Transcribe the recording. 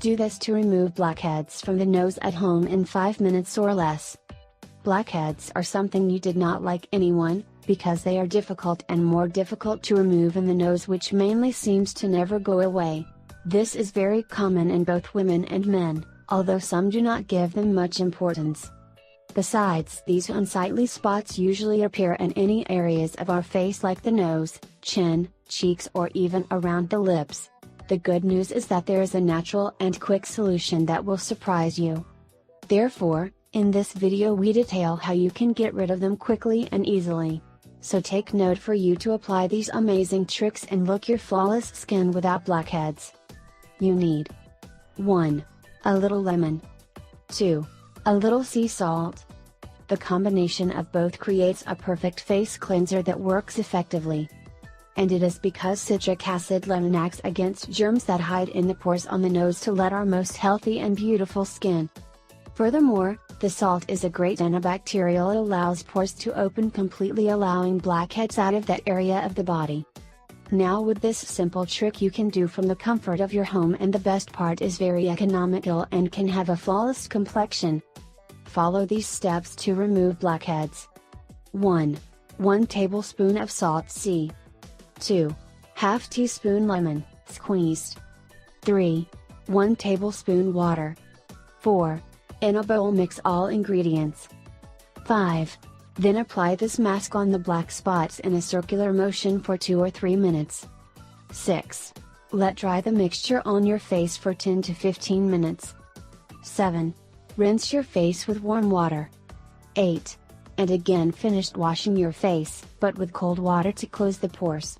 Do this to remove blackheads from the nose at home in 5 minutes or less. Blackheads are something you did not like anyone, because they are difficult and more difficult to remove in the nose, which mainly seems to never go away. This is very common in both women and men, although some do not give them much importance. Besides, these unsightly spots usually appear in any areas of our face like the nose, chin, cheeks, or even around the lips. The good news is that there is a natural and quick solution that will surprise you. Therefore, in this video we detail how you can get rid of them quickly and easily. So take note for you to apply these amazing tricks and look your flawless skin without blackheads. You need 1. A little lemon. 2. A little sea salt. The combination of both creates a perfect face cleanser that works effectively. And it is because citric acid lemon acts against germs that hide in the pores on the nose to let our most healthy and beautiful skin. Furthermore, the salt is a great antibacterial. It allows pores to open completely, allowing blackheads out of that area of the body. Now with this simple trick you can do from the comfort of your home, and the best part is very economical and can have a flawless complexion. Follow these steps to remove blackheads. 1. 1 tablespoon of salt C. 2. Half teaspoon lemon, squeezed. 3. 1 tablespoon water. 4. In a bowl mix all ingredients. 5. Then apply this mask on the black spots in a circular motion for 2 or 3 minutes. 6. Let dry the mixture on your face for 10 to 15 minutes. 7. Rinse your face with warm water. 8. And again finish washing your face, but with cold water to close the pores.